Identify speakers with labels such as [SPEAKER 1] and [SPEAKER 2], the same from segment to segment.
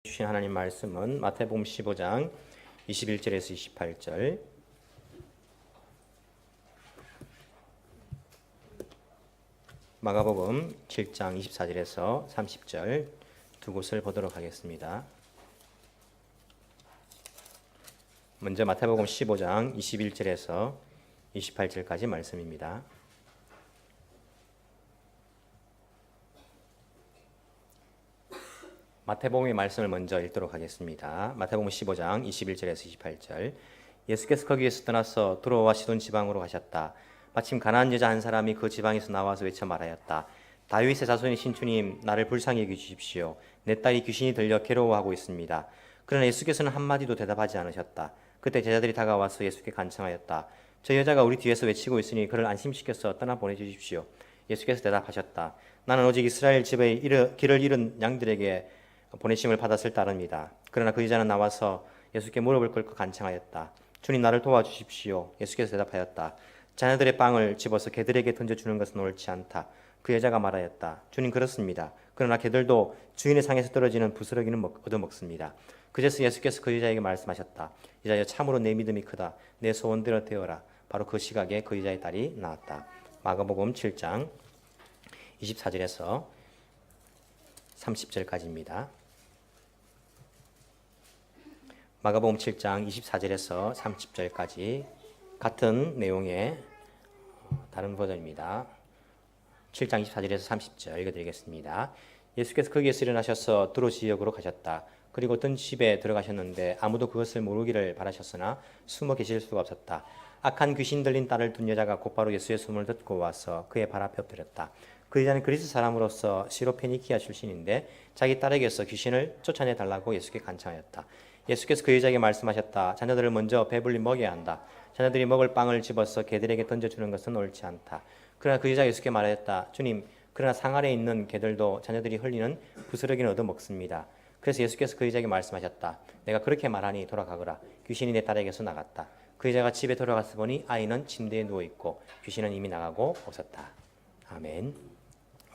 [SPEAKER 1] 주신 하나님 말씀은 마태복음 15장 21절에서 28절, 마가복음 7장 24절에서 30절 두 곳을 보도록 하겠습니다. 먼저 마태복음 15장 21절에서 28절까지 말씀입니다. 마태복음의 말씀을 먼저 읽도록 하겠습니다. 마태복음 15장 21절에서 28절. 예수께서 거기에서 떠나서 두로와 시돈 지방으로 가셨다. 마침 가나안 여자 한 사람이 그 지방에서 나와서 외쳐 말하였다. 다윗의 자손이신 주님, 나를 불쌍히 여기주십시오. 내 딸이 귀신이 들려 괴로워하고 있습니다. 그러나 예수께서는 한마디도 대답하지 않으셨다. 그때 제자들이 다가와서 예수께 간청하였다. 저 여자가 우리 뒤에서 외치고 있으니 그를 안심시켜서 떠나 보내주십시오. 예수께서 대답하셨다. 나는 오직 이스라엘 집에 길을 잃은 양들에게 보내심을 받았을 따름이다. 그러나 그 여자는 나와서 예수께 무릎을 꿇고 간청하였다. 주님, 나를 도와주십시오. 예수께서 대답하였다. 자녀들의 빵을 집어서 개들에게 던져주는 것은 옳지 않다. 그 여자가 말하였다. 주님, 그렇습니다. 그러나 개들도 주인의 상에서 떨어지는 부스러기는 얻어먹습니다. 그제서 예수께서 그 여자에게 말씀하셨다. 여자여, 참으로 내 믿음이 크다. 내 소원대로 되어라. 바로 그 시각에 그 여자의 딸이 나았다. 마가복음 7장 24절에서 30절까지입니다. 마가복음 7장 24절에서 30절까지 같은 내용의 다른 버전입니다. 7장 24절에서 30절 읽어드리겠습니다. 예수께서 거기에서 일어나셔서 두로 지역으로 가셨다. 그리고 어떤 집에 들어가셨는데 아무도 그것을 모르기를 바라셨으나 숨어 계실 수가 없었다. 악한 귀신 들린 딸을 둔 여자가 곧바로 예수의 소문을 듣고 와서 그의 발 앞에 엎드렸다. 그 여자는 그리스 사람으로서 시로페니키아 출신인데 자기 딸에게서 귀신을 쫓아내 달라고 예수께 간청하였다. 예수께서 그 여자에게 말씀하셨다. 자녀들을 먼저 배불리 먹여야 한다. 자녀들이 먹을 빵을 집어서 개들에게 던져주는 것은 옳지 않다. 그러나 그 여자가 예수께 말하였다. 주님, 그러나 상 아래에 있는 개들도 자녀들이 흘리는 부스러기는 얻어먹습니다. 그래서 예수께서 그 여자에게 말씀하셨다. 내가 그렇게 말하니 돌아가거라. 귀신이 내 딸에게서 나갔다. 그 여자가 집에 돌아가서 보니 아이는 침대에 누워있고 귀신은 이미 나가고 없었다. 아멘.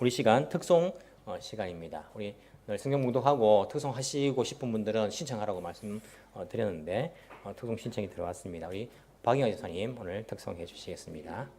[SPEAKER 1] 우리 시간 특송 시간입니다. 우리 늘 성경 공독하고 특송 하시고 싶은 분들은 신청하라고 말씀드렸는데 특송 신청이 들어왔습니다. 우리 박영아 집사님 오늘 특송해 주시겠습니다.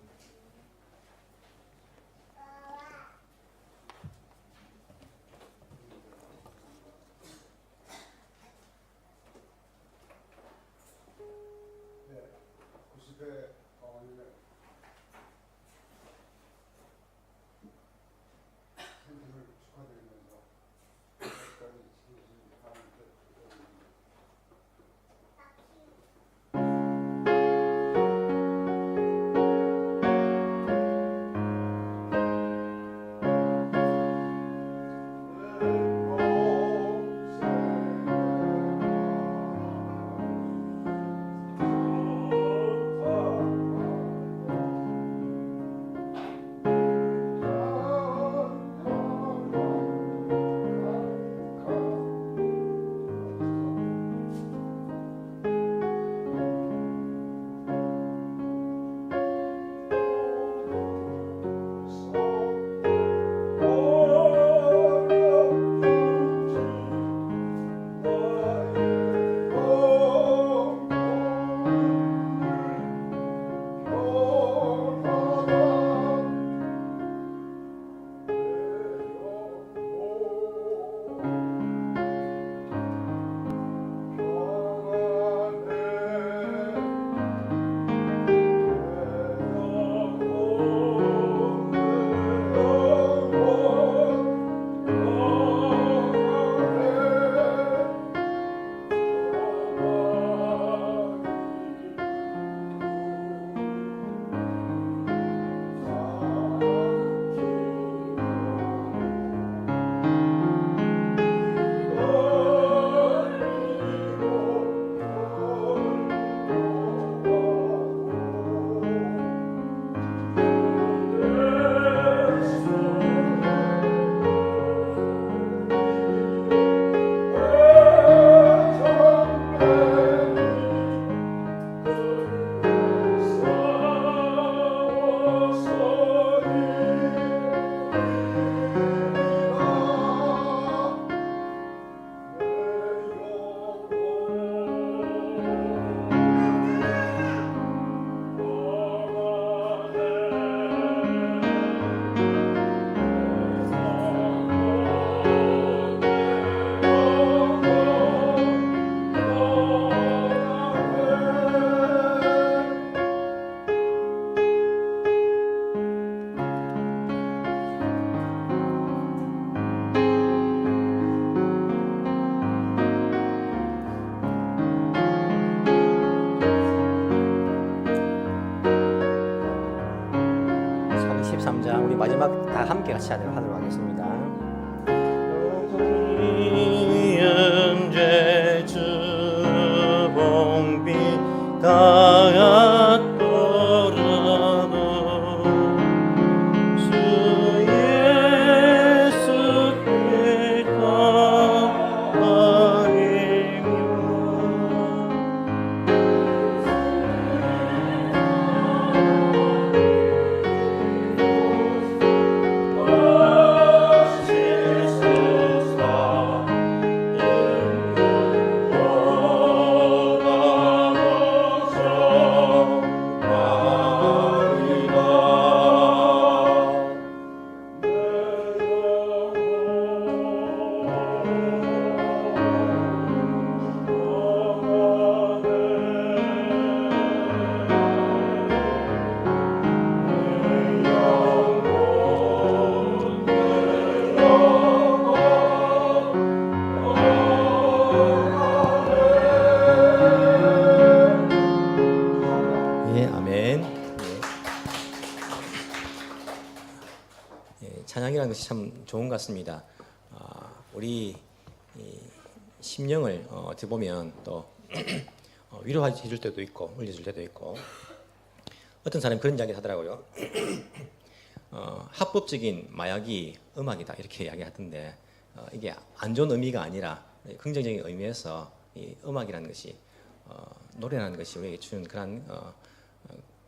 [SPEAKER 1] 있습니다. 우리 마지막 다 함께 같이 하도록 하겠습니다. 현재 주봉비 가얗더라도 주 예수 그리스도 아니며 찬양이라는 것이 참 좋은 것 같습니다. 우리 심령을 어떻게 보면 또 위로해 줄 때도 있고 올려줄 때도 있고 어떤 사람이 그런 이야기를 하더라고요. 합법적인 마약이 음악이다 이렇게 이야기하던데 이게 안 좋은 의미가 아니라 긍정적인 의미에서 이 음악이라는 것이 노래라는 것이 우리에게 주는 그런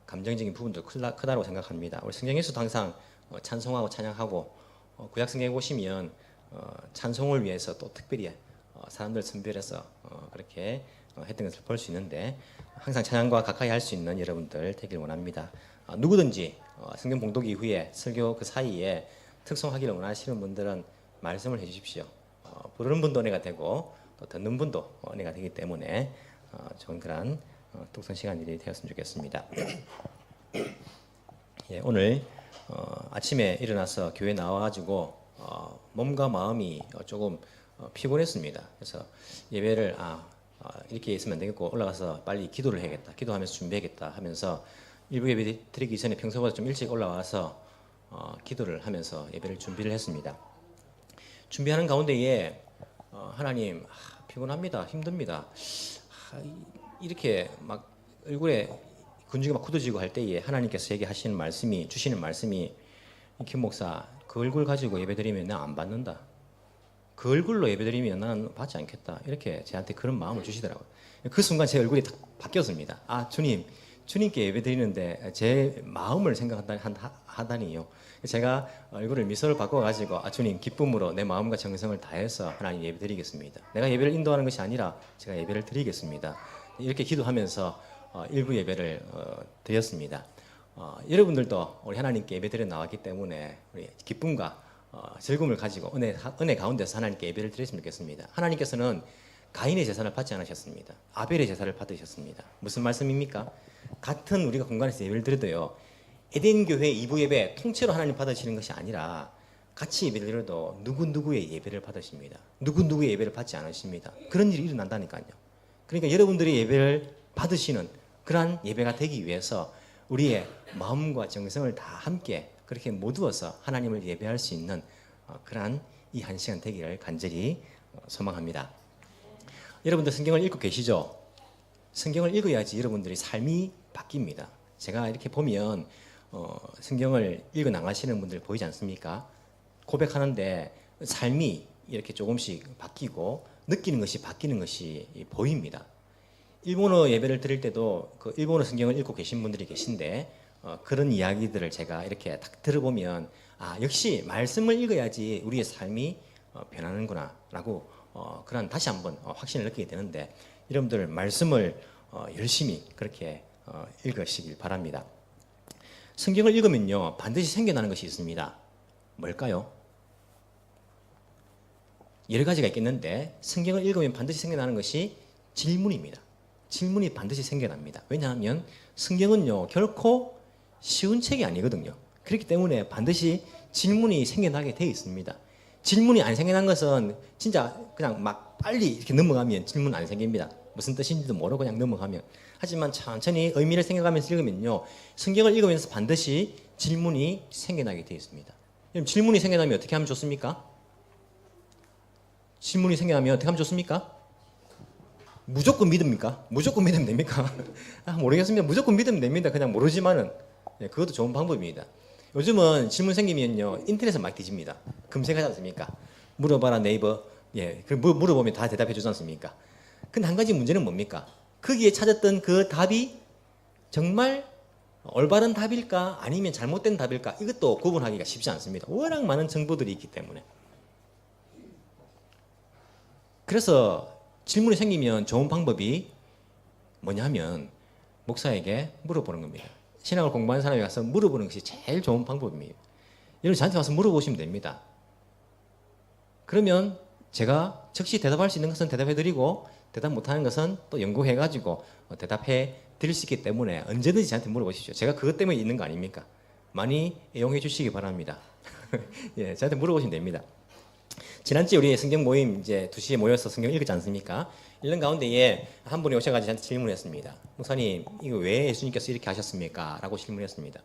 [SPEAKER 1] 감정적인 부분도 크다고 생각합니다. 우리 성경에서도 항상 찬송하고 찬양하고 구약 성경에 보시면 찬송을 위해서 또 특별히 사람들 선별해서 그렇게 했던 것을 볼 수 있는데 항상 찬양과 가까이 할 수 있는 여러분들 되길 원합니다. 누구든지 성경 봉독 이후에 설교 그 사이에 특송하기를 원하시는 분들은 말씀을 해주십시오. 부르는 분도 은혜가 되고 또 듣는 분도 은혜가 되기 때문에 좋은 그런 독선 시간이 되었으면 좋겠습니다. 예, 오늘 아침에 일어나서 교회 나와가지고 몸과 마음이 조금 피곤했습니다. 그래서 예배를 이렇게 있으면 안 되겠고 올라가서 빨리 기도를 해야겠다. 기도하면서 준비하겠다 하면서 일부 예배 드리기 전에 평소보다 좀 일찍 올라와서 기도를 하면서 예배를 준비를 했습니다. 준비하는 가운데에 하나님 피곤합니다. 힘듭니다. 이렇게 막 얼굴에 근육이 막 굳어지고 할 때에 하나님께서 얘기하시는 말씀이 주시는 말씀이 김 목사 그 얼굴 가지고 예배드리면 나 안 받는다. 그 얼굴로 예배드리면 나는 받지 않겠다. 이렇게 저한테 그런 마음을 주시더라고요. 그 순간 제 얼굴이 딱 바뀌었습니다. 주님께 예배드리는데 제 마음을 생각하다니요. 제가 얼굴을 미소를 바꿔가지고 주님 기쁨으로 내 마음과 정성을 다해서 하나님 예배드리겠습니다. 내가 예배를 인도하는 것이 아니라 제가 예배를 드리겠습니다. 이렇게 기도하면서 일부 예배를 드렸습니다. 여러분들도 우리 하나님께 예배드려 나왔기 때문에 우리 기쁨과 즐거움을 가지고 은혜 가운데서 하나님께 예배를 드렸으면 좋겠습니다. 하나님께서는 가인의 제사를 받지 않으셨습니다. 아벨의 제사를 받으셨습니다. 무슨 말씀입니까? 같은 우리가 공간에서 예배를 드려도요. 에덴 교회 2부 예배 통째로 하나님 받으시는 것이 아니라 같이 예배를 드려도 누구누구의 예배를 받으십니다. 누구누구의 예배를 받지 않으십니다. 그런 일이 일어난다니까요. 그러니까 여러분들이 예배를 받으시는 그러한 예배가 되기 위해서 우리의 마음과 정성을 다 함께 그렇게 모두어서 하나님을 예배할 수 있는 그러한 이 한 시간 되기를 간절히 소망합니다. 여러분들 성경을 읽고 계시죠? 성경을 읽어야지 여러분들의 삶이 바뀝니다. 제가 이렇게 보면 성경을 읽어 나가시는 분들 보이지 않습니까? 고백하는데 삶이 이렇게 조금씩 바뀌고 느끼는 것이 바뀌는 것이 보입니다. 일본어 예배를 드릴 때도 그 일본어 성경을 읽고 계신 분들이 계신데 그런 이야기들을 제가 이렇게 딱 들어보면 역시 말씀을 읽어야지 우리의 삶이 변하는구나 라고 그런 다시 한번 확신을 느끼게 되는데 여러분들 말씀을 열심히 그렇게 읽으시길 바랍니다. 성경을 읽으면요 반드시 생겨나는 것이 있습니다. 뭘까요? 여러 가지가 있겠는데 성경을 읽으면 반드시 생겨나는 것이 질문입니다. 질문이 반드시 생겨납니다. 왜냐하면 성경은요 결코 쉬운 책이 아니거든요. 그렇기 때문에 반드시 질문이 생겨나게 되어 있습니다. 질문이 안 생겨난 것은 진짜 그냥 막 빨리 이렇게 넘어가면 질문 안 생깁니다. 무슨 뜻인지도 모르고 그냥 넘어가면. 하지만 천천히 의미를 생각하면서 읽으면요 성경을 읽으면서 반드시 질문이 생겨나게 되어 있습니다. 그럼 질문이 생겨나면 어떻게 하면 좋습니까? 질문이 생겨나면 어떻게 하면 좋습니까? 무조건 믿습니까? 무조건 믿으면 됩니까? 모르겠습니다. 무조건 믿으면 됩니다. 그냥 모르지만은 그것도 좋은 방법입니다. 요즘은 질문 생기면요 인터넷에 막 뒤집니다. 검색하지 않습니까? 물어봐라 네이버. 물어보면 다 대답해 주지 않습니까? 근데 한 가지 문제는 뭡니까? 거기에 찾았던 그 답이 정말 올바른 답일까 아니면 잘못된 답일까 이것도 구분하기가 쉽지 않습니다. 워낙 많은 정보들이 있기 때문에. 그래서 질문이 생기면 좋은 방법이 뭐냐면 목사에게 물어보는 겁니다. 신학을 공부하는 사람이 가서 물어보는 것이 제일 좋은 방법입니다. 여러분 저한테 와서 물어보시면 됩니다. 그러면 제가 즉시 대답할 수 있는 것은 대답해드리고 대답 못하는 것은 또 연구해가지고 대답해 드릴 수 있기 때문에 언제든지 저한테 물어보십시오. 제가 그것 때문에 있는 거 아닙니까? 많이 이용해 주시기 바랍니다. 예, 저한테 물어보시면 됩니다. 지난주에 우리 성경 모임 이제 2시에 모여서 성경 읽었지 않습니까? 읽는 가운데에 한 분이 오셔가지고 저한테 질문했습니다. 목사님, 이거 왜 예수님께서 이렇게 하셨습니까? 라고 질문했습니다.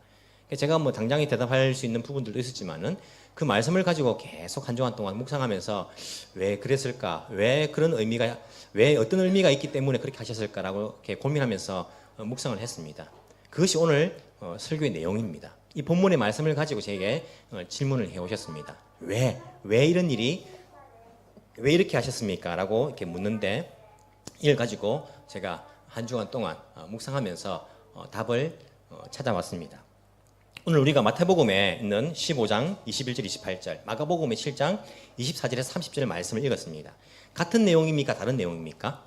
[SPEAKER 1] 제가 뭐 당장에 대답할 수 있는 부분들도 있었지만은 그 말씀을 가지고 계속 한 주간 동안 묵상하면서 왜 그랬을까? 왜 그런 의미가, 왜 어떤 의미가 있기 때문에 그렇게 하셨을까라고 이렇게 고민하면서 묵상을 했습니다. 그것이 오늘 설교의 내용입니다. 이 본문의 말씀을 가지고 제게 질문을 해 오셨습니다. 왜 이런 일이, 왜 이렇게 하셨습니까? 라고 이렇게 묻는데 이걸 가지고 제가 한 주간 동안 묵상하면서 답을 찾아왔습니다. 오늘 우리가 마태복음에 있는 15장 21절 28절, 마가복음의 7장 24절에서 30절 말씀을 읽었습니다. 같은 내용입니까? 다른 내용입니까?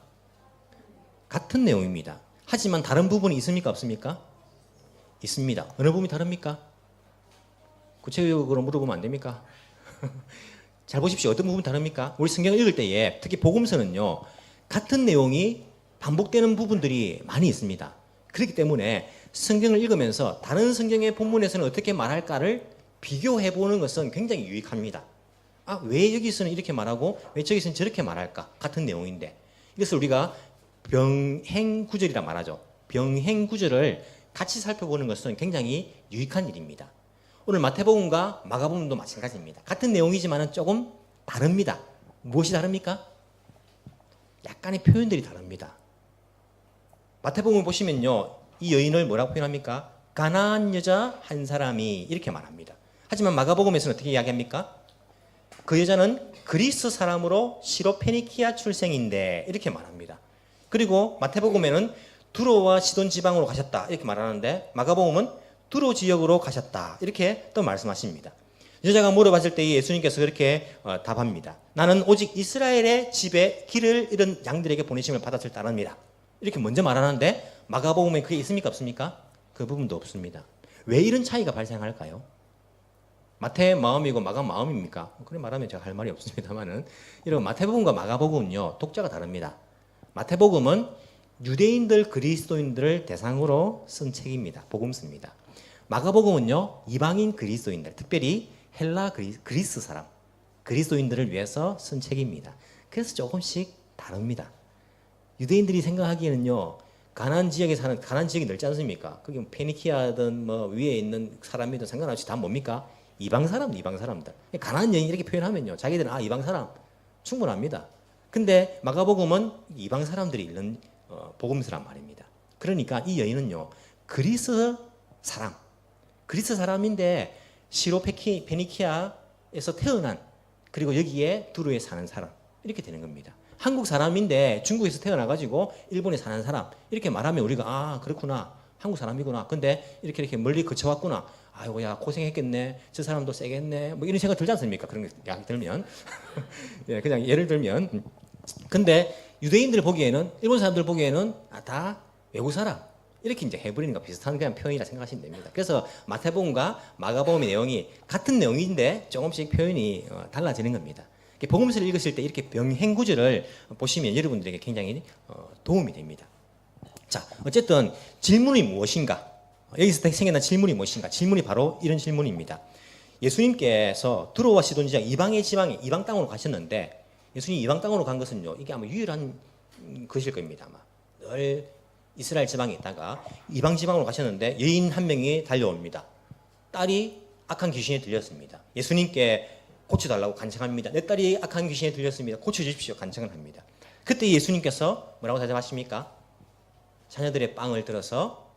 [SPEAKER 1] 같은 내용입니다. 하지만 다른 부분이 있습니까? 없습니까? 있습니다. 어느 부분이 다릅니까? 구체적으로 물어보면 안 됩니까? 잘 보십시오. 어떤 부분이 다릅니까? 우리 성경을 읽을 때에 특히 복음서는요 같은 내용이 반복되는 부분들이 많이 있습니다. 그렇기 때문에 성경을 읽으면서 다른 성경의 본문에서는 어떻게 말할까를 비교해 보는 것은 굉장히 유익합니다. 왜 여기서는 이렇게 말하고 왜 저기서는 저렇게 말할까? 같은 내용인데 이것을 우리가 병행구절이라 말하죠. 병행구절을 같이 살펴보는 것은 굉장히 유익한 일입니다. 오늘 마태복음과 마가복음도 마찬가지입니다. 같은 내용이지만 조금 다릅니다. 무엇이 다릅니까? 약간의 표현들이 다릅니다. 마태복음을 보시면요, 이 여인을 뭐라고 표현합니까? 가나안 여자 한 사람이 이렇게 말합니다. 하지만 마가복음에서는 어떻게 이야기합니까? 그 여자는 그리스 사람으로 시로페니키아 출생인데 이렇게 말합니다. 그리고 마태복음에는 두로와 시돈 지방으로 가셨다 이렇게 말하는데 마가복음은 두로 지역으로 가셨다 이렇게 또 말씀하십니다. 여자가 물어봤을 때 예수님께서 그렇게 답합니다. 나는 오직 이스라엘의 집에 길을 잃은 양들에게 보내심을 받았을 따릅니다. 이렇게 먼저 말하는데 마가복음에 그게 있습니까? 없습니까? 그 부분도 없습니다. 왜 이런 차이가 발생할까요? 마태의 마음이고 마가 마음입니까? 그래 말하면 제가 할 말이 없습니다만은 이런 마태복음과 마가복음은요 독자가 다릅니다. 마태복음은 유대인들 그리스도인들을 대상으로 쓴 책입니다. 복음서입니다. 마가복음은요 이방인 그리스도인들, 특별히 헬라 그리스 사람, 그리스도인들을 위해서 쓴 책입니다. 그래서 조금씩 다릅니다. 유대인들이 생각하기에는요 가나안 지역에 사는, 가나안 지역이 넓지 않습니까? 그게 페니키아든 뭐 위에 있는 사람이든 상관없이 다 뭡니까? 이방 사람들. 가나안 여인 이렇게 표현하면요 자기들은 이방 사람 충분합니다. 근데 마가복음은 이방 사람들이 읽는 복음서란 말입니다. 그러니까 이 여인은요 그리스 사람인데 시로페니키아에서 태어난, 그리고 여기에 두루에 사는 사람 이렇게 되는 겁니다. 한국 사람인데 중국에서 태어나가지고 일본에 사는 사람 이렇게 말하면 우리가 그렇구나 한국 사람이구나. 근데 이렇게 멀리 거쳐왔구나. 아이고 야 고생했겠네. 저 사람도 세겠네. 뭐 이런 생각 들지 않습니까? 그런 게 들면 예, 그냥 예를 들면 근데 유대인들 보기에는, 일본 사람들 보기에는 다 외국 사람 이렇게 이제 해버리는 거 비슷한 그냥 표현이라 생각하시면 됩니다. 그래서 마태복음과 마가복음의 내용이 같은 내용인데 조금씩 표현이 달라지는 겁니다. 복음서를 읽으실 때 이렇게 병행구절을 보시면 여러분들에게 굉장히 도움이 됩니다. 자, 어쨌든 질문이 무엇인가? 여기서 생겨난 질문이 무엇인가? 질문이 바로 이런 질문입니다. 예수님께서 두로와 시돈 지방 이방의 지방에 이방 땅으로 가셨는데 예수님이 이방 땅으로 간 것은요 이게 아마 유일한 것일 겁니다. 아마 늘 이스라엘 지방에 있다가 이방 지방으로 가셨는데 여인 한 명이 달려옵니다. 딸이 악한 귀신에 들렸습니다. 예수님께 고쳐달라고 간청합니다. 내 딸이 악한 귀신에 들렸습니다. 고쳐주십시오. 간청을 합니다. 그때 예수님께서 뭐라고 대답하십니까? 자녀들의 빵을 들어서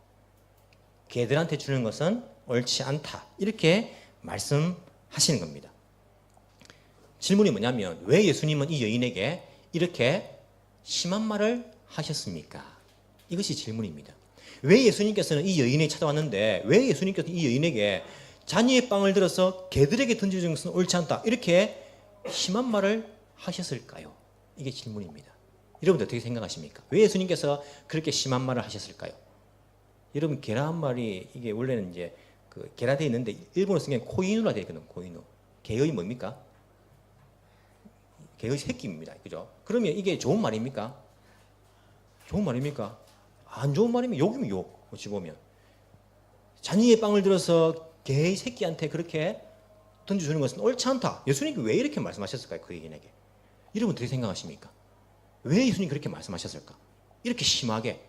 [SPEAKER 1] 개들한테 주는 것은 옳지 않다. 이렇게 말씀하시는 겁니다. 질문이 뭐냐면 왜 예수님은 이 여인에게 이렇게 심한 말을 하셨습니까? 이것이 질문입니다. 왜 예수님께서는 이 여인에게 찾아왔는데 왜 예수님께서 이 여인에게 자녀의 빵을 들어서 개들에게 던져주는 것은 옳지 않다. 이렇게 심한 말을 하셨을까요? 이게 질문입니다. 여러분들 어떻게 생각하십니까? 왜 예수님께서 그렇게 심한 말을 하셨을까요? 여러분 게라 한 말이 이게 원래는 이제 그 게라 되어 있는데 일본어 쓰기엔 코이누라 되어 있거든요. 코이누. 개의 뭡니까? 개의 새끼입니다. 그죠? 그러면 이게 좋은 말입니까? 좋은 말입니까? 안 좋은 말이면 욕이면 욕. 어찌 보면 자녀의 빵을 들어서 개의 새끼한테 그렇게 던져주는 것은 옳지 않다. 예수님이 왜 이렇게 말씀하셨을까요? 그 여인에게. 여러분 어떻게 생각하십니까? 왜 예수님이 그렇게 말씀하셨을까? 이렇게 심하게.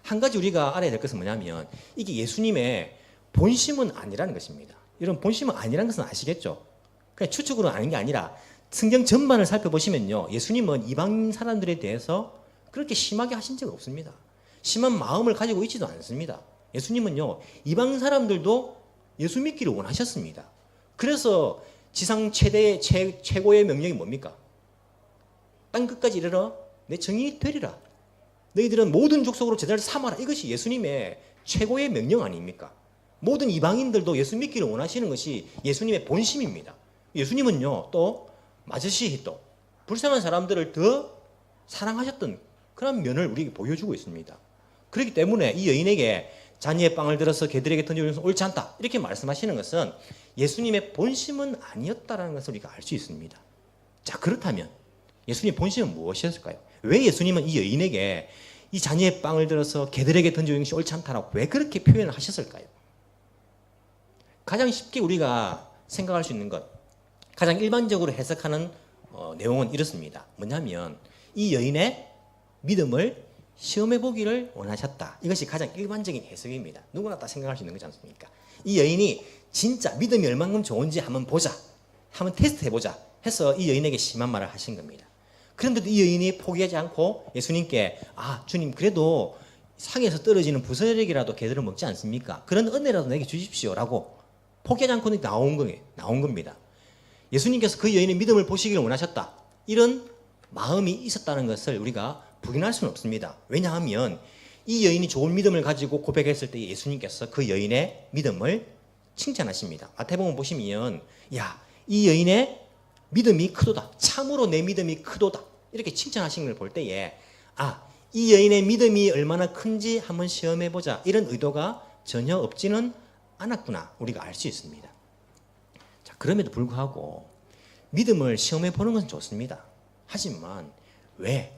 [SPEAKER 1] 한 가지 우리가 알아야 될 것은 뭐냐면 이게 예수님의 본심은 아니라는 것입니다. 여러분 본심은 아니라는 것은 아시겠죠? 그냥 추측으로 아는 게 아니라 성경 전반을 살펴보시면요. 예수님은 이방 사람들에 대해서 그렇게 심하게 하신 적 없습니다. 심한 마음을 가지고 있지도 않습니다. 예수님은요. 이방 사람들도 예수 믿기를 원하셨습니다. 그래서 지상 최고의 명령이 뭡니까? 땅 끝까지 이르러 내 정의이 되리라. 너희들은 모든 족속으로 제자를 삼아라. 이것이 예수님의 최고의 명령 아닙니까? 모든 이방인들도 예수 믿기를 원하시는 것이 예수님의 본심입니다. 예수님은요. 또 맞으시 또 불쌍한 사람들을 더 사랑하셨던 그런 면을 우리에게 보여주고 있습니다. 그렇기 때문에 이 여인에게 자녀의 빵을 들어서 개들에게 던져주는 것은 옳지 않다. 이렇게 말씀하시는 것은 예수님의 본심은 아니었다는 것을 우리가 알 수 있습니다. 자, 그렇다면 예수님의 본심은 무엇이었을까요? 왜 예수님은 이 여인에게 이 자녀의 빵을 들어서 개들에게 던져주는 것이 옳지 않다라고 왜 그렇게 표현을 하셨을까요? 가장 쉽게 우리가 생각할 수 있는 것, 가장 일반적으로 해석하는 내용은 이렇습니다. 뭐냐면 이 여인의 믿음을 시험해 보기를 원하셨다. 이것이 가장 일반적인 해석입니다. 누구나 다 생각할 수 있는 거지 않습니까? 이 여인이 진짜 믿음이 얼만큼 좋은지 한번 보자. 한번 테스트해 보자 해서 이 여인에게 심한 말을 하신 겁니다. 그런데도 이 여인이 포기하지 않고 예수님께 주님 그래도 상에서 떨어지는 부스러기라도 개들을 먹지 않습니까? 그런 은혜라도 내게 주십시오라고 포기하지 않고 나온 겁니다. 예수님께서 그 여인의 믿음을 보시기를 원하셨다. 이런 마음이 있었다는 것을 우리가 부인할 수는 없습니다. 왜냐하면 이 여인이 좋은 믿음을 가지고 고백했을 때 예수님께서 그 여인의 믿음을 칭찬하십니다. 마태복음 보시면 이 여인의 믿음이 크도다. 참으로 내 믿음이 크도다. 이렇게 칭찬하신 걸 볼 때에 이 여인의 믿음이 얼마나 큰지 한번 시험해보자. 이런 의도가 전혀 없지는 않았구나. 우리가 알 수 있습니다. 자, 그럼에도 불구하고 믿음을 시험해보는 것은 좋습니다. 하지만 왜?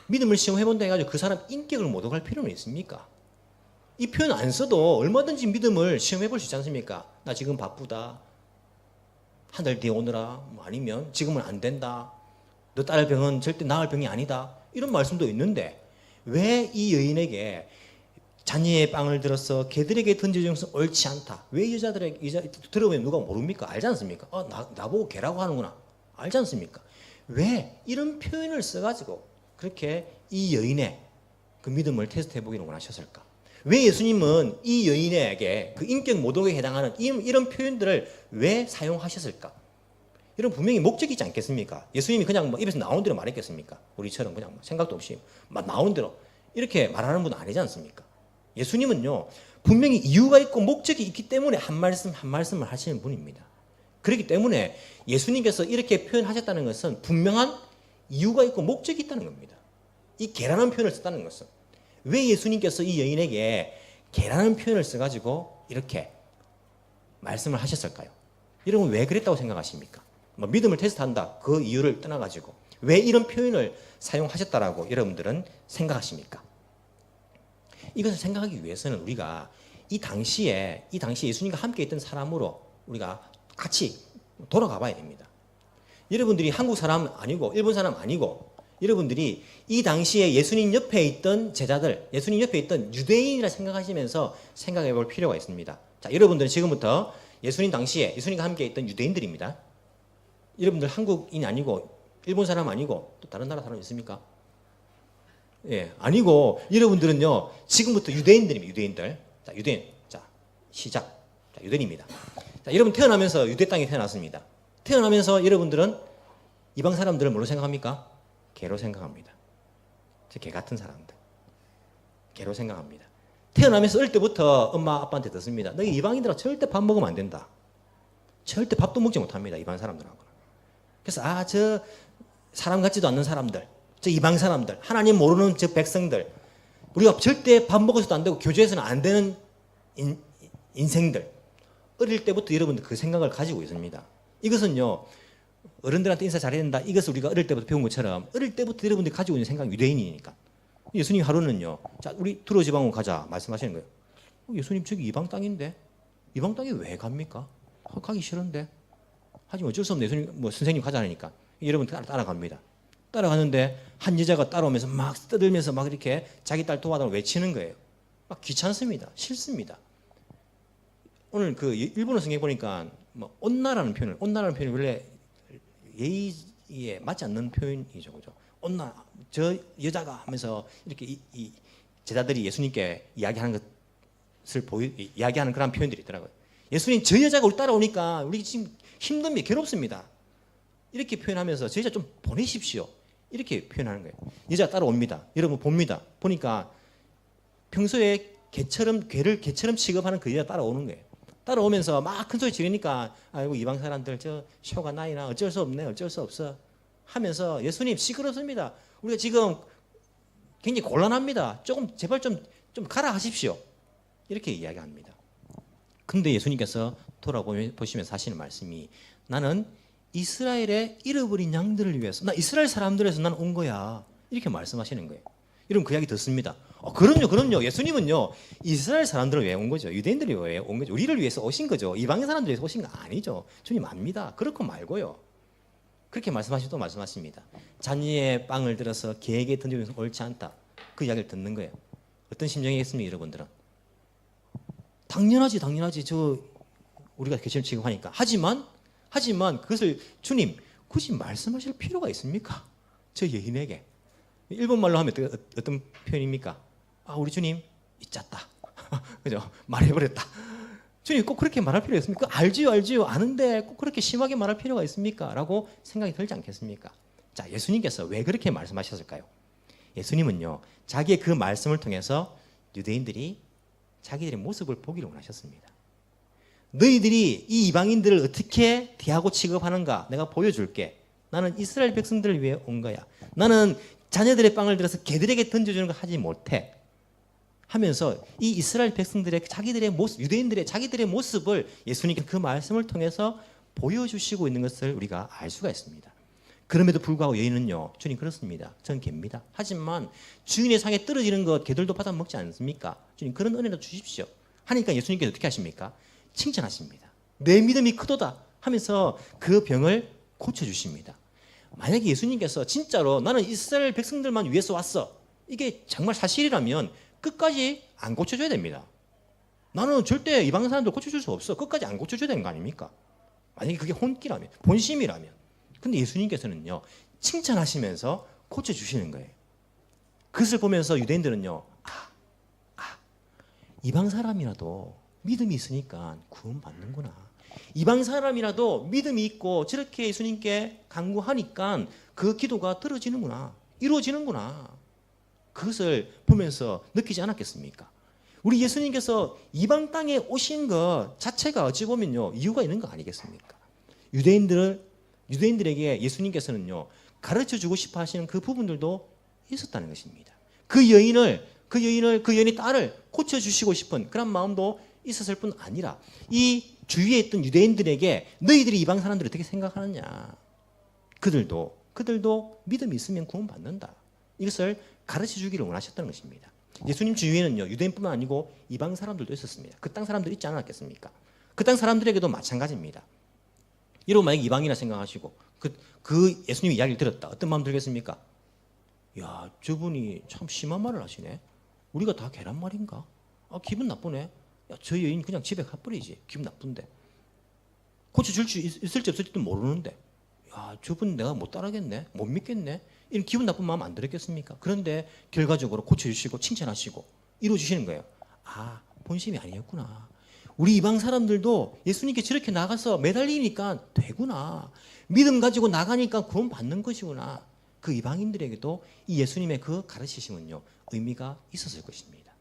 [SPEAKER 1] 믿음을 시험해본다 해가지고 그 사람 인격을 모독할 필요는 있습니까? 이 표현 안 써도 얼마든지 믿음을 시험해볼 수 있지 않습니까? 나 지금 바쁘다. 한 달 뒤에 오느라. 아니면 지금은 안 된다. 너 딸 병은 절대 나을 병이 아니다. 이런 말씀도 있는데 왜 이 여인에게 자녀의 빵을 들어서 개들에게 던져주는 것은 옳지 않다. 왜 여자들에게 들어보면 누가 모릅니까? 알지 않습니까? 나보고 개라고 하는구나. 알지 않습니까? 왜 이런 표현을 써가지고 그렇게 이 여인의 그 믿음을 테스트해 보기를 원하셨을까? 왜 예수님은 이 여인에게 그 인격 모독에 해당하는 이런 표현들을 왜 사용하셨을까? 이런 분명히 목적이 있지 않겠습니까? 예수님이 그냥 입에서 나온 대로 말했겠습니까? 우리처럼 그냥 생각도 없이 나온 대로 이렇게 말하는 분은 아니지 않습니까? 예수님은요 분명히 이유가 있고 목적이 있기 때문에 한 말씀 한 말씀을 하시는 분입니다. 그렇기 때문에 예수님께서 이렇게 표현하셨다는 것은 분명한 이유가 있고 목적이 있다는 겁니다. 이 개라는 표현을 썼다는 것은 왜 예수님께서 이 여인에게 개라는 표현을 써가지고 이렇게 말씀을 하셨을까요? 여러분 왜 그랬다고 생각하십니까? 믿음을 테스트한다 그 이유를 떠나가지고 왜 이런 표현을 사용하셨다라고 여러분들은 생각하십니까? 이것을 생각하기 위해서는 우리가 이 당시에 예수님과 함께 있던 사람으로 우리가 같이 돌아가 봐야 됩니다. 여러분들이 한국 사람 아니고 일본 사람 아니고 여러분들이 이 당시에 예수님 옆에 있던 제자들, 예수님 옆에 있던 유대인이라 생각하시면서 생각해 볼 필요가 있습니다. 자, 여러분들은 지금부터 예수님 당시에 예수님과 함께 있던 유대인들입니다. 여러분들 한국인이 아니고 일본 사람 아니고 또 다른 나라 사람 있습니까? 예, 아니고 여러분들은요 지금부터 유대인들입니다. 유대인들. 자, 유대인. 자, 시작. 자, 유대인입니다. 자, 여러분 태어나면서 유대 땅에 태어났습니다. 태어나면서 여러분들은 이방 사람들을 뭐로 생각합니까? 개로 생각합니다. 개 같은 사람들. 개로 생각합니다. 태어나면서 어릴 때부터 엄마 아빠한테 듣습니다. 너희 이방인들하고 절대 밥 먹으면 안 된다. 절대 밥도 먹지 못합니다. 이방 사람들하고. 그래서 저 사람 같지도 않는 사람들, 저 이방 사람들, 하나님 모르는 저 백성들, 우리가 절대 밥 먹어서도 안 되고 교제해서는 안 되는 인생들. 어릴 때부터 여러분들 그 생각을 가지고 있습니다. 이것은요 어른들한테 인사 잘해야 된다. 이것을 우리가 어릴 때부터 배운 것처럼 어릴 때부터 여러분들이 가지고 있는 생각이 유대인이니까. 예수님 하루는요, 자 우리 두로 지방으로 가자 말씀하시는 거예요. 예수님 저기 이방 땅인데 이방 땅에 왜 갑니까? 가기 싫은데. 하지만 어쩔 수 없네. 예수님 뭐 선생님 가자니까 여러분 따라갑니다. 따라가는데 한 여자가 따라오면서 막 떠들면서 막 이렇게 자기 딸 도와달라고 외치는 거예요. 막 귀찮습니다. 싫습니다. 오늘 그 일본어 성경 보니까 뭐 온나라는 표현을 원래 예의에 맞지 않는 표현이죠, 그죠? 온나 저 여자가 하면서 이렇게 이 제자들이 예수님께 이야기하는 것을 이야기하는 그런 표현들이 있더라고요. 예수님 저 여자가 우리 따라오니까 우리 지금 힘듭니다, 괴롭습니다. 이렇게 표현하면서 저 여자 좀 보내십시오. 이렇게 표현하는 거예요. 여자 따라옵니다. 여러분 봅니다. 보니까 평소에 개를 개처럼 취급하는 그 여자 따라오는 거예요. 따라오면서 막 큰 소리 지르니까 아이고 이방 사람들 저 쇼가 나이나 어쩔 수 없네 어쩔 수 없어 하면서 예수님 시끄럽습니다. 우리가 지금 굉장히 곤란합니다. 조금 제발 좀 가라 하십시오. 이렇게 이야기합니다. 근데 예수님께서 돌아보시면서 하시는 말씀이 나는 이스라엘의 잃어버린 양들을 위해서 나 이스라엘 사람들에서 난 온 거야. 이렇게 말씀하시는 거예요. 여러분 그 이야기 듣습니다. 그럼요. 예수님은요 이스라엘 사람들을 왜 온 거죠? 유대인들이 왜 온 거죠? 우리를 위해서 오신 거죠. 이방의 사람들을 위해서 오신 거 아니죠. 주님 압니다. 그렇고 말고요. 그렇게 말씀하시고 또 말씀하십니다. 잔위의 빵을 들어서 개에게 던지는 것은 옳지 않다. 그 이야기를 듣는 거예요. 어떤 심정이겠습니까, 여러분들은? 당연하지. 저 우리가 개처럼 취급하니까. 하지만 그것을 주님 굳이 말씀하실 필요가 있습니까? 저 여인에게. 일본 말로 하면 어떤 표현입니까? 우리 주님 잊었다. 그죠? 말해버렸다. 주님 꼭 그렇게 말할 필요가 있습니까? 알지요. 아는데 꼭 그렇게 심하게 말할 필요가 있습니까? 라고 생각이 들지 않겠습니까? 자, 예수님께서 왜 그렇게 말씀하셨을까요? 예수님은요, 자기의 그 말씀을 통해서 유대인들이 자기들의 모습을 보기를 원하셨습니다. 너희들이 이 이방인들을 어떻게 대하고 취급하는가 내가 보여줄게. 나는 이스라엘 백성들을 위해 온 거야. 나는 자녀들의 빵을 들어서 개들에게 던져주는 거 하지 못해. 하면서 이 이스라엘 백성들의 자기들의 모습, 유대인들의 자기들의 모습을 예수님께 그 말씀을 통해서 보여주시고 있는 것을 우리가 알 수가 있습니다. 그럼에도 불구하고 여인은요, 주님 그렇습니다. 전 개입니다. 하지만 주인의 상에 떨어지는 것 개들도 받아 먹지 않습니까? 주님 그런 은혜도 주십시오. 하니까 예수님께서 어떻게 하십니까? 칭찬하십니다. 내 믿음이 크도다 하면서 그 병을 고쳐주십니다. 만약에 예수님께서 진짜로 나는 이스라엘 백성들만 위해서 왔어. 이게 정말 사실이라면 끝까지 안 고쳐줘야 됩니다. 나는 절대 이방 사람들 고쳐줄 수 없어. 끝까지 안 고쳐줘야 되는 거 아닙니까? 만약에 그게 혼기라면, 본심이라면. 근데 예수님께서는요, 칭찬하시면서 고쳐주시는 거예요. 그것을 보면서 유대인들은요, 이방 사람이라도 믿음이 있으니까 구원받는구나. 이방 사람이라도 믿음이 있고 저렇게 예수님께 간구하니까 그 기도가 들어지는구나. 이루어지는구나. 그것을 보면서 느끼지 않았겠습니까? 우리 예수님께서 이방 땅에 오신 것 자체가 어찌 보면요, 이유가 있는 거 아니겠습니까? 유대인들에게 예수님께서는요, 가르쳐 주고 싶어 하시는 그 부분들도 있었다는 것입니다. 그 여인의 딸을 고쳐주시고 싶은 그런 마음도 있었을 뿐 아니라 이 주위에 있던 유대인들에게 너희들이 이방 사람들을 어떻게 생각하느냐. 그들도 믿음이 있으면 구원받는다. 이것을 가르쳐 주기를 원하셨다는 것입니다. 예수님 주위에는요, 유대인뿐만 아니고 이방 사람들도 있었습니다. 그 땅 사람들 있지 않았겠습니까? 그 땅 사람들에게도 마찬가지입니다. 여러분 만약 이방이라 생각하시고 그 예수님 이야기를 들었다. 어떤 마음 들겠습니까? 야, 저분이 참 심한 말을 하시네. 우리가 다 계란 말인가? 기분 나쁘네. 야, 저 여인 그냥 집에 가버리지. 기분 나쁜데. 고쳐줄 수 있을지 없을지도 모르는데. 야, 저분 내가 못 따라겠네. 못 믿겠네. 이런 기분 나쁜 마음 안 들었겠습니까? 그런데 결과적으로 고쳐주시고 칭찬하시고 이루어주시는 거예요. 아, 본심이 아니었구나. 우리 이방 사람들도 예수님께 저렇게 나가서 매달리니까 되구나. 믿음 가지고 나가니까 구원 받는 것이구나. 그 이방인들에게도 이 예수님의 그 가르치심은요, 의미가 있었을 것입니다.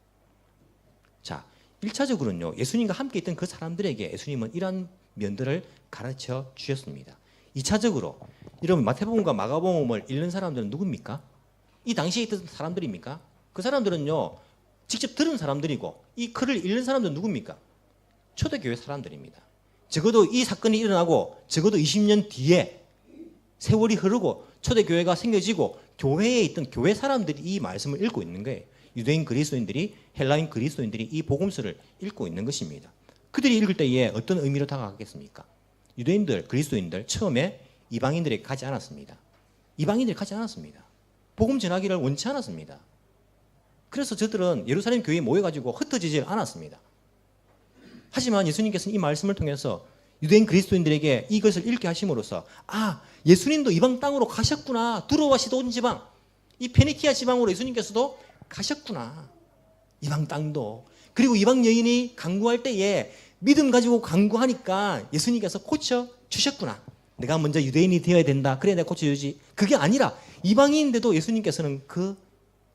[SPEAKER 1] 자, 1차적으로는요, 예수님과 함께 있던 그 사람들에게 예수님은 이러한 면들을 가르쳐 주셨습니다. 2차적으로, 여러분, 마태복음과 마가복음을 읽는 사람들은 누굽니까? 이 당시에 있던 사람들입니까? 그 사람들은요, 직접 들은 사람들이고, 이 글을 읽는 사람들은 누굽니까? 초대교회 사람들입니다. 적어도 이 사건이 일어나고 적어도 20년 뒤에 세월이 흐르고 초대교회가 생겨지고 교회에 있던 교회 사람들이 이 말씀을 읽고 있는 거예요. 유대인 그리스도인들이, 헬라인 그리스도인들이 이 복음서를 읽고 있는 것입니다. 그들이 읽을 때에 어떤 의미로 다가가겠습니까? 유대인들, 그리스도인들 처음에 이방인들에게 가지 않았습니다. 이방인들이 가지 않았습니다. 복음 전하기를 원치 않았습니다. 그래서 저들은 예루살렘 교회에 모여가지고 흩어지질 않았습니다. 하지만 예수님께서는 이 말씀을 통해서 유대인 그리스도인들에게 이것을 읽게 하심으로써 아, 예수님도 이방 땅으로 가셨구나. 두로와 시돈 지방, 이 페니키아 지방으로 예수님께서도 가셨구나. 이방 땅도. 그리고 이방 여인이 간구할 때에 믿음 가지고 간구하니까 예수님께서 고쳐주셨구나. 내가 먼저 유대인이 되어야 된다. 그래 내가 고쳐주지. 그게 아니라 이방인인데도 예수님께서는 그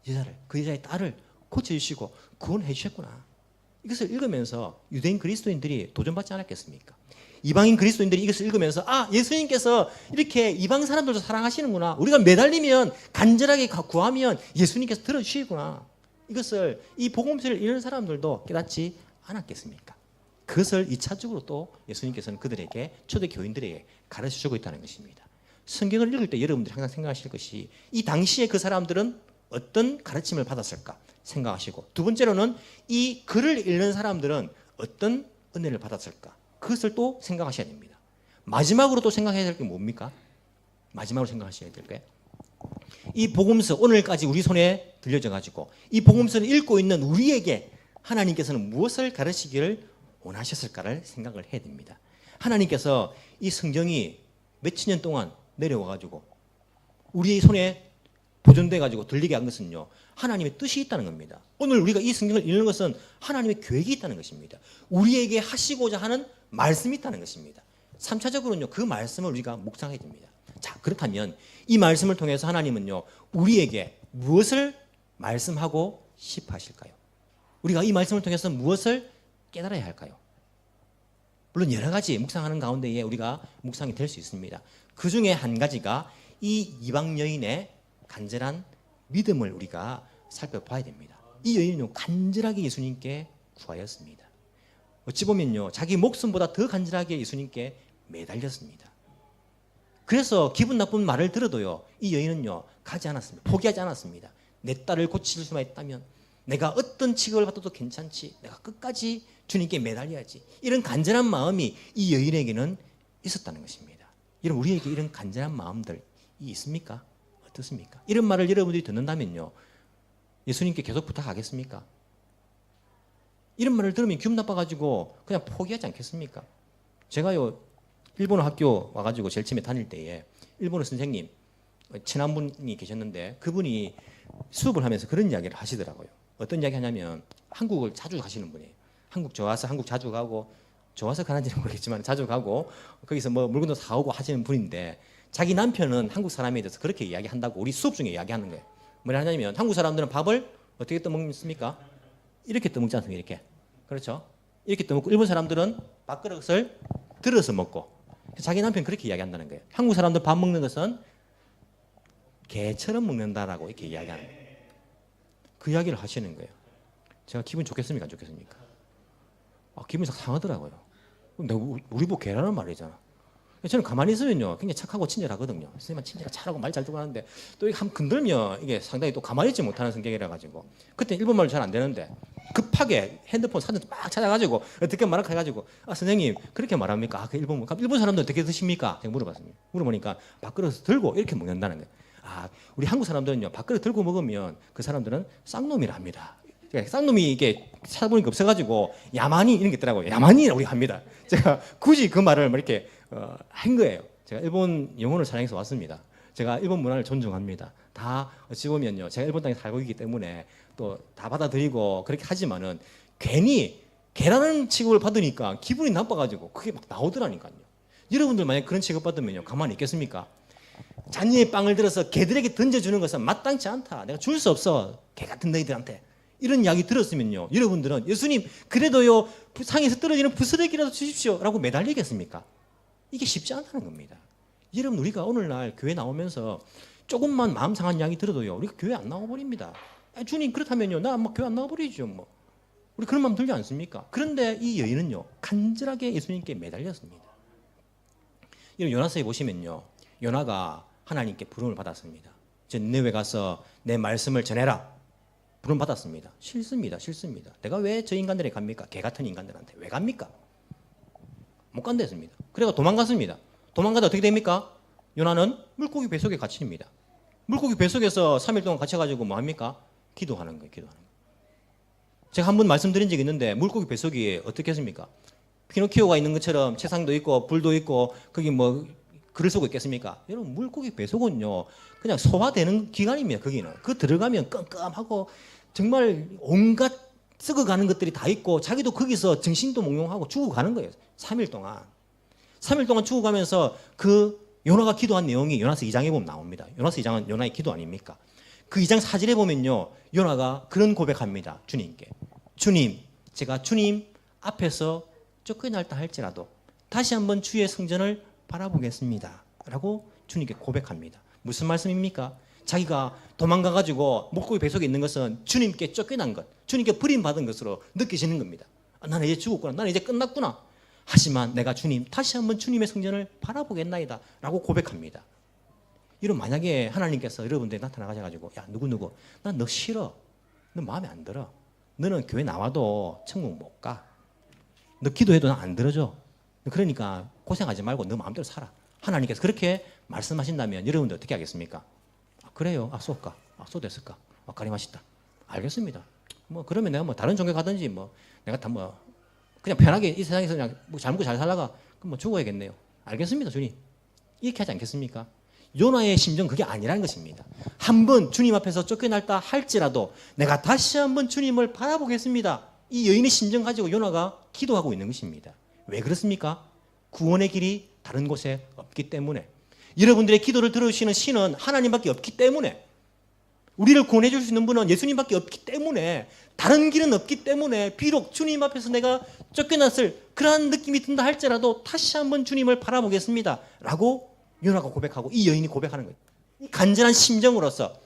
[SPEAKER 1] 여자를, 그 여자의 딸을 고쳐주시고 구원해 주셨구나. 이것을 읽으면서 유대인 그리스도인들이 도전받지 않았겠습니까? 이방인 그리스도인들이 이것을 읽으면서 아, 예수님께서 이렇게 이방 사람들도 사랑하시는구나. 우리가 매달리면 간절하게 구하면 예수님께서 들어주시구나. 이것을 이 복음서를 읽는 사람들도 깨닫지 않았겠습니까? 그것을 2차적으로 또 예수님께서는 그들에게 초대교인들에게 가르쳐주고 있다는 것입니다. 성경을 읽을 때 여러분들이 항상 생각하실 것이 이 당시에 그 사람들은 어떤 가르침을 받았을까 생각하시고 두 번째로는 이 글을 읽는 사람들은 어떤 은혜를 받았을까 그것을 또 생각하셔야 됩니다. 마지막으로 또 생각해야 될 게 뭡니까? 마지막으로 생각하셔야 될 게 이 복음서 오늘까지 우리 손에 들려져 가지고 이 복음서를 읽고 있는 우리에게 하나님께서는 무엇을 가르치기를 원하셨을까를 생각을 해야 됩니다. 하나님께서 이 성경이 몇천 년 동안 내려와 가지고 우리의 손에 보존돼 가지고 들리게 한 것은요, 하나님의 뜻이 있다는 겁니다. 오늘 우리가 이 성경을 읽는 것은 하나님의 계획이 있다는 것입니다. 우리에게 하시고자 하는 말씀이 있다는 것입니다. 3차적으로는요, 그 말씀을 우리가 묵상해야 됩니다. 자, 그렇다면 이 말씀을 통해서 하나님은요, 우리에게 무엇을 말씀하고 싶어 하실까요? 우리가 이 말씀을 통해서 무엇을 깨달아야 할까요? 물론 여러 가지 묵상하는 가운데에 우리가 묵상이 될 수 있습니다. 그 중에 한 가지가 이 이방 여인의 간절한 믿음을 우리가 살펴봐야 됩니다. 이 여인은 간절하게 예수님께 구하였습니다. 어찌 보면요, 자기 목숨보다 더 간절하게 예수님께 매달렸습니다. 그래서 기분 나쁜 말을 들어도요, 이 여인은요, 가지 않았습니다. 포기하지 않았습니다. 내 딸을 고칠 수만 있다면 내가 어떤 취급을 받아도 괜찮지. 내가 끝까지 주님께 매달려야지. 이런 간절한 마음이 이 여인에게는 있었다는 것입니다. 여러분, 우리에게 이런 간절한 마음들이 있습니까? 어떻습니까? 이런 말을 여러분들이 듣는다면요, 예수님께 계속 부탁하겠습니까? 이런 말을 들으면 기분 나빠가지고 그냥 포기하지 않겠습니까? 제가요, 일본어 학교 와가지고 제일 처음에 다닐 때에 일본어 선생님, 친한 분이 계셨는데 그분이 수업을 하면서 그런 이야기를 하시더라고요. 어떤 이야기 하냐면 한국을 자주 가시는 분이에요. 한국 좋아서 한국 자주 가고, 좋아서 가는지는 모르겠지만 자주 가고 거기서 뭐 물건도 사오고 하시는 분인데, 자기 남편은 한국 사람에 대해서 그렇게 이야기한다고 우리 수업 중에 이야기하는 거예요. 뭐라 하냐면 한국 사람들은 밥을 어떻게 떠먹습니까? 이렇게 떠먹지 않습니까? 이렇게. 그렇죠? 이렇게 떠먹고 일본 사람들은 밥그릇을 들어서 먹고, 자기 남편은 그렇게 이야기한다는 거예요. 한국 사람들 밥 먹는 것은 개처럼 먹는다라고 이렇게 이야기하는 거예요. 그 이야기를 하시는 거예요. 제가 기분 좋겠습니까? 안 좋겠습니까? 기분이 상하더라고요. 내가 우리 보고 개라는 말이잖아. 저는 가만히 있으면요, 굉장히 착하고 친절하거든요. 선생님은 친절하고 잘하고 말 잘 듣고 하는데, 또 이게 한번 건들면 이게 상당히 또 가만히 있지 못하는 성격이라 가지고, 그때 일본말도 잘 안 되는데 급하게 핸드폰 사진 막 찾아가지고 어떻게 말할까 해가지고, 선생님 그렇게 말합니까? 그 일본 사람들 어떻게 드십니까? 제가 물어봤습니다. 물어보니까 밥그릇 들고 이렇게 먹는다는 거예요. 우리 한국 사람들은요, 밥그릇 들고 먹으면 그 사람들은 쌍놈이라 합니다. 쌍놈이 이게 찾아보니까 없어가지고 야만이 이런 게 있더라고요. 야만이라고 우리 합니다. 제가 굳이 그 말을 이렇게 한 거예요. 제가 일본 영혼을 사랑해서 왔습니다. 제가 일본 문화를 존중합니다. 다 어찌 보면요, 제가 일본 땅에 살고 있기 때문에 또 다 받아들이고 그렇게 하지만은 괜히 개라는 취급을 받으니까 기분이 나빠가지고 그게 막 나오더라니까요. 여러분들 만약 그런 취급 받으면요, 가만히 있겠습니까? 잔이의 빵을 들어서 개들에게 던져주는 것은 마땅치 않다. 내가 줄 수 없어. 개 같은 너희들한테. 이런 이야기 들었으면요, 여러분들은 예수님 그래도요 상에서 떨어지는 부스러기라도 주십시오 라고 매달리겠습니까? 이게 쉽지 않다는 겁니다. 여러분, 우리가 오늘날 교회 나오면서 조금만 마음 상한 이야기 들어도요, 우리가 교회 안 나와버립니다. 주님 그렇다면요, 나 아마 교회 안 나와버리죠 뭐. 우리 그런 마음 들지 않습니까? 그런데 이 여인은요, 간절하게 예수님께 매달렸습니다. 요나서에 보시면요, 요나가 하나님께 부름을 받았습니다. 저 니네웨 가서 내 말씀을 전해라. 부름 받았습니다. 싫습니다. 내가 왜 저 인간들에게 갑니까? 개 같은 인간들한테 왜 갑니까? 못 간댔습니다. 그래가 도망갔습니다. 도망가다 어떻게 됩니까? 요나는 물고기 뱃속에 갇힙니다. 물고기 뱃속에서 3일 동안 갇혀가지고 뭐 합니까? 기도하는 거예요. 제가 한 번 말씀드린 적이 있는데 물고기 뱃속이 어떻게 했습니까? 피노키오가 있는 것처럼 책상도 있고 불도 있고 거기 뭐 글을 쓰고 있겠습니까? 여러분, 물고기 뱃속은요 그냥 소화되는 기관입니다. 거기는 그 들어가면 깜깜하고 정말 온갖 썩어가는 것들이 다 있고 자기도 거기서 정신도 몽롱하고 죽어가는 거예요. 3일 동안 죽어가면서 그 요나가 기도한 내용이 요나서 2장에 보면 나옵니다. 요나서 2장은 요나의 기도 아닙니까? 그 2장 4절에 보면요, 요나가 그런 고백합니다. 주님께. 주님, 제가 주님 앞에서 쫓겨날다 할지라도 다시 한번 주의 성전을 바라보겠습니다 라고 주님께 고백합니다. 무슨 말씀입니까? 자기가 도망가가지고 물고기 뱃속에 있는 것은 주님께 쫓겨난 것, 주님께 버림받은 것으로 느끼시는 겁니다. 나는 이제 죽었구나, 나는 이제 끝났구나. 하지만 내가 주님, 다시 한번 주님의 성전을 바라보겠나이다 라고 고백합니다. 이런 만약에 하나님께서 여러분들이 나타나가지고 야 누구 난 너 싫어, 너 마음에 안 들어, 너는 교회 나와도 천국 못 가, 너 기도해도 난 안 들어줘, 그러니까 고생하지 말고 너 마음대로 살아. 하나님께서 그렇게 말씀하신다면 여러분들 어떻게 하겠습니까? 그래요, 쏘까, 쏘됐을까, 가리맛있다, 알겠습니다. 뭐 그러면 내가 뭐 다른 종교 가든지 뭐 내가 다 뭐 그냥 편하게 이 세상에서 그냥 뭐 잘 먹고 잘 살다가 그럼 뭐 죽어야겠네요. 알겠습니다, 주님. 이렇게 하지 않겠습니까? 요나의 심정 그게 아니라는 것입니다. 한번 주님 앞에서 쫓겨날다 할지라도 내가 다시 한번 주님을 바라보겠습니다. 이 여인의 심정 가지고 요나가 기도하고 있는 것입니다. 왜 그렇습니까? 구원의 길이 다른 곳에 없기 때문에, 여러분들의 기도를 들으시는 신은 하나님밖에 없기 때문에, 우리를 구원해 줄 수 있는 분은 예수님밖에 없기 때문에, 다른 길은 없기 때문에 비록 주님 앞에서 내가 쫓겨났을 그러한 느낌이 든다 할지라도 다시 한번 주님을 바라보겠습니다 라고 요나가 고백하고 이 여인이 고백하는 거예요. 이 간절한 심정으로서,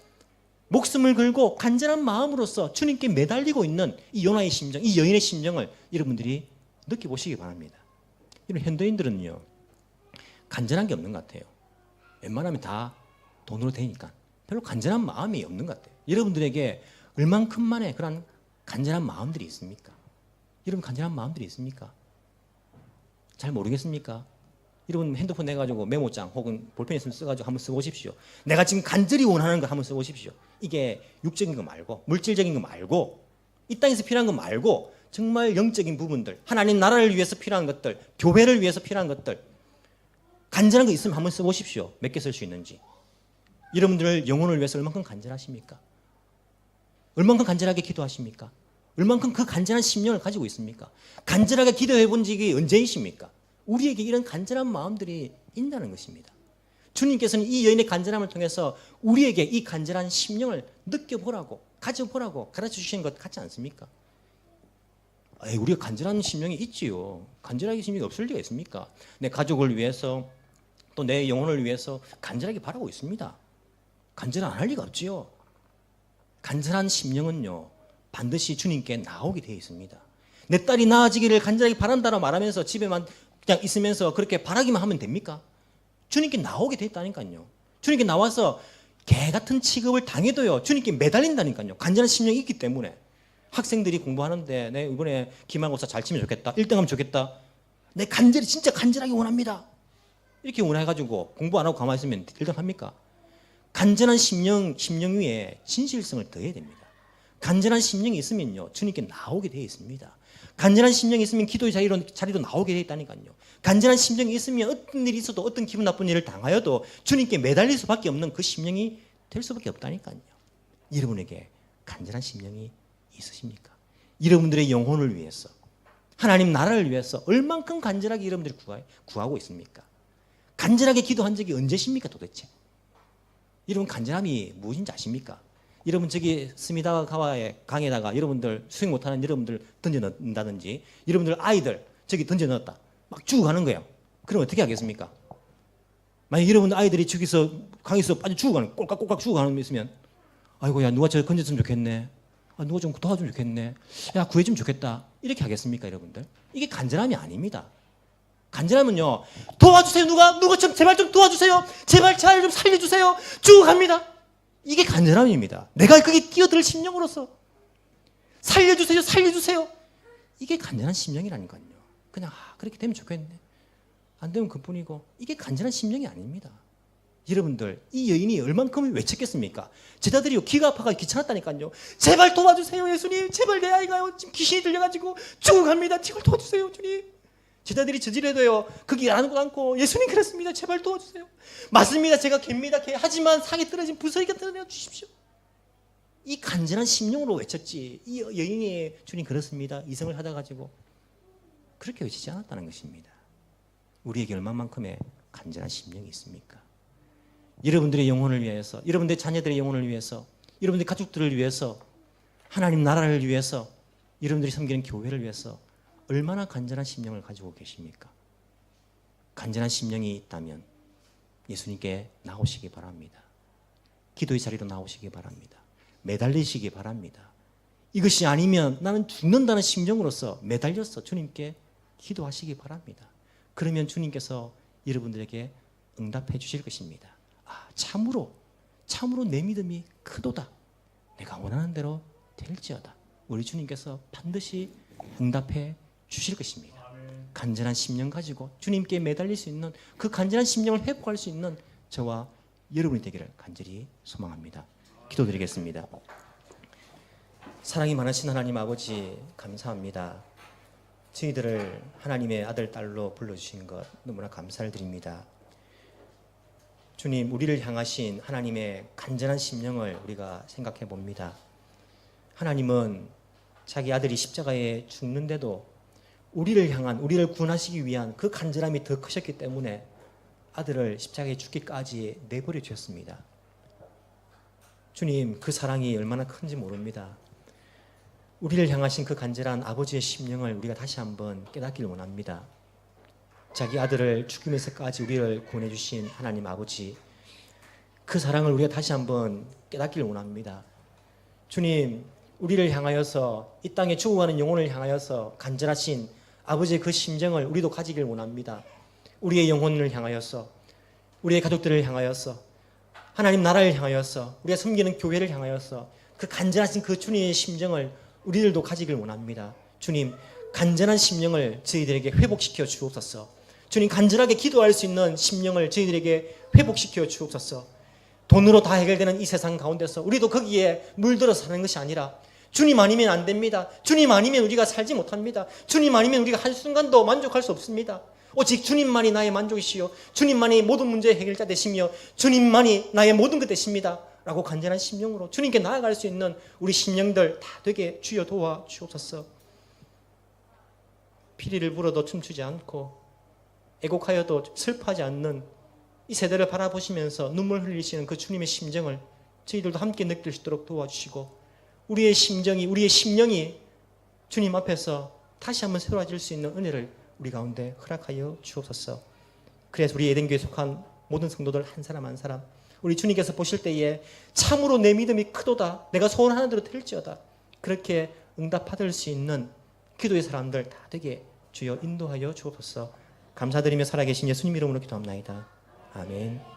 [SPEAKER 1] 목숨을 걸고 간절한 마음으로서 주님께 매달리고 있는 이 요나의 심정, 이 여인의 심정을 여러분들이 느껴보시기 바랍니다. 이런 현대인들은요 간절한 게 없는 것 같아요. 웬만하면 다 돈으로 되니까 별로 간절한 마음이 없는 것 같아요. 여러분들에게 얼만큼만의 그런 간절한 마음들이 있습니까? 여러분 간절한 마음들이 있습니까? 잘 모르겠습니까? 여러분 핸드폰 내가지고 메모장 혹은 볼펜 있으면 써가지고 한번 써보십시오. 내가 지금 간절히 원하는 거 한번 써보십시오. 이게 육적인 거 말고, 물질적인 거 말고, 이 땅에서 필요한 거 말고 정말 영적인 부분들, 하나님 나라를 위해서 필요한 것들, 교회를 위해서 필요한 것들, 간절한 거 있으면 한번 써보십시오. 몇 개 쓸 수 있는지. 여러분들 영혼을 위해서 얼만큼 간절하십니까? 얼만큼 간절하게 기도하십니까? 얼만큼 그 간절한 심령을 가지고 있습니까? 간절하게 기도해 본 적이 언제이십니까? 우리에게 이런 간절한 마음들이 있다는 것입니다. 주님께서는 이 여인의 간절함을 통해서 우리에게 이 간절한 심령을 느껴보라고, 가져보라고 가르쳐 주시는 것 같지 않습니까? 우리가 간절한 심령이 있지요. 간절하게 심령이 없을 리가 있습니까? 내 가족을 위해서 또 내 영혼을 위해서 간절하게 바라고 있습니다. 간절 안 할 리가 없지요. 간절한 심령은요 반드시 주님께 나오게 되어 있습니다. 내 딸이 나아지기를 간절하게 바란다라고 말하면서 집에만 그냥 있으면서 그렇게 바라기만 하면 됩니까? 주님께 나오게 됐다니까요. 주님께 나와서 개 같은 취급을 당해도요 주님께 매달린다니까요. 간절한 심령이 있기 때문에. 학생들이 공부하는데 내 이번에 기말고사 잘 치면 좋겠다, 1등 하면 좋겠다, 내 간절히 진짜 간절하게 원합니다, 이렇게 원해가지고 공부 안 하고 가만히 있으면 1등 합니까? 간절한 심령 위에 진실성을 더해야 됩니다. 간절한 심령이 있으면요, 주님께 나오게 되어 있습니다. 간절한 심령이 있으면 기도의 자리도 나오게 되어 있다니까요. 간절한 심령이 있으면 어떤 일이 있어도 어떤 기분 나쁜 일을 당하여도 주님께 매달릴 수밖에 없는 그 심령이 될 수밖에 없다니까요. 여러분에게 간절한 심령이 있으십니까? 여러분들의 영혼을 위해서, 하나님 나라를 위해서 얼만큼 간절하게 여러분들이 구하고 있습니까? 간절하게 기도한 적이 언제십니까 도대체? 여러분 간절함이 무엇인지 아십니까? 여러분 저기 스미다와 가와의 강에다가 여러분들 수영 못하는 여러분들 던져넣는다든지, 여러분들 아이들 저기 던져넣었다 막 죽어가는 거예요. 그럼 어떻게 하겠습니까? 만약 여러분들 아이들이 저기서 강에서 빠져 죽어가는, 꼴깍꼴깍 죽어가는 거 있으면, 아이고 야 누가 저 건졌으면 좋겠네, 누가 좀 도와주면 좋겠네, 야 구해주면 좋겠다, 이렇게 하겠습니까 여러분들? 이게 간절함이 아닙니다. 간절함은요, 도와주세요, 누가 좀 제발 좀 도와주세요, 제발 잘 좀 살려주세요, 죽어갑니다. 이게 간절함입니다. 내가 거기 뛰어들 심령으로서 살려주세요. 이게 간절한 심령이라니까요. 그냥 그렇게 되면 좋겠네, 안 되면 그뿐이고, 이게 간절한 심령이 아닙니다. 여러분들 이 여인이 얼만큼 외쳤겠습니까? 제자들이 기가 아파가 귀찮았다니까요. 제발 도와주세요 예수님, 제발 내 아이가요 지금 귀신이 들려가지고 죽어갑니다, 제발 도와주세요 주님. 제자들이 저지레도요 거기 안고 않고, 예수님 그렇습니다, 제발 도와주세요. 맞습니다, 제가 개입니다, 개. 하지만 상에 떨어진 부서리가 떨어져 주십시오. 이 간절한 심령으로 외쳤지, 이 여인이 주님 그렇습니다 이성을 하다 가지고 그렇게 외치지 않았다는 것입니다. 우리에게 얼마만큼의 간절한 심령이 있습니까? 여러분들의 영혼을 위해서, 여러분들의 자녀들의 영혼을 위해서, 여러분들의 가족들을 위해서, 하나님 나라를 위해서, 여러분들이 섬기는 교회를 위해서 얼마나 간절한 심령을 가지고 계십니까? 간절한 심령이 있다면 예수님께 나오시기 바랍니다. 기도의 자리로 나오시기 바랍니다. 매달리시기 바랍니다. 이것이 아니면 나는 죽는다는 심정으로서 매달려서 주님께 기도하시기 바랍니다. 그러면 주님께서 여러분들에게 응답해 주실 것입니다. 참으로 내 믿음이 크도다, 내가 원하는 대로 될지어다. 우리 주님께서 반드시 응답해 주실 것입니다. 간절한 심령 가지고 주님께 매달릴 수 있는, 그 간절한 심령을 회복할 수 있는 저와 여러분이 되기를 간절히 소망합니다. 기도드리겠습니다. 사랑이 많으신 하나님 아버지, 감사합니다. 저희들을 하나님의 아들 딸로 불러주신 것 너무나 감사를 드립니다. 주님, 우리를 향하신 하나님의 간절한 심령을 우리가 생각해 봅니다. 하나님은 자기 아들이 십자가에 죽는데도 우리를 구원하시기 위한 그 간절함이 더 크셨기 때문에 아들을 십자가에 죽기까지 내버려 주셨습니다. 주님, 그 사랑이 얼마나 큰지 모릅니다. 우리를 향하신 그 간절한 아버지의 심령을 우리가 다시 한번 깨닫기를 원합니다. 자기 아들을 죽이면서까지 우리를 구원해 주신 하나님 아버지, 그 사랑을 우리가 다시 한번 깨닫기를 원합니다. 주님, 우리를 향하여서, 이 땅에 죽어가는 영혼을 향하여서 간절하신 아버지의 그 심정을 우리도 가지길 원합니다. 우리의 영혼을 향하여서, 우리의 가족들을 향하여서, 하나님 나라를 향하여서, 우리가 섬기는 교회를 향하여서 그 간절하신 그 주님의 심정을 우리들도 가지길 원합니다. 주님, 간절한 심령을 저희들에게 회복시켜 주옵소서. 주님, 간절하게 기도할 수 있는 심령을 저희들에게 회복시켜 주옵소서. 돈으로 다 해결되는 이 세상 가운데서 우리도 거기에 물들어 사는 것이 아니라, 주님 아니면 안 됩니다. 주님 아니면 우리가 살지 못합니다. 주님 아니면 우리가 한순간도 만족할 수 없습니다. 오직 주님만이 나의 만족이시요, 주님만이 모든 문제의 해결자 되시며, 주님만이 나의 모든 것 되십니다 라고 간절한 심령으로 주님께 나아갈 수 있는 우리 심령들 다 되게 주여 도와 주옵소서. 피리를 불어도 춤추지 않고 애곡하여도 슬퍼하지 않는 이 세대를 바라보시면서 눈물 흘리시는 그 주님의 심정을 저희들도 함께 느낄 수 있도록 도와주시고, 우리의 심령이 주님 앞에서 다시 한번 새로워질 수 있는 은혜를 우리 가운데 허락하여 주옵소서. 그래서 우리 에덴교회에 속한 모든 성도들 한 사람 한 사람, 우리 주님께서 보실 때에 참으로 내 믿음이 크도다, 내가 소원하는 대로 될지어다, 그렇게 응답받을 수 있는 기도의 사람들 다 되게 주여 인도하여 주옵소서. 감사드리며 살아계신 예수님 이름으로 기도합나이다. 아멘.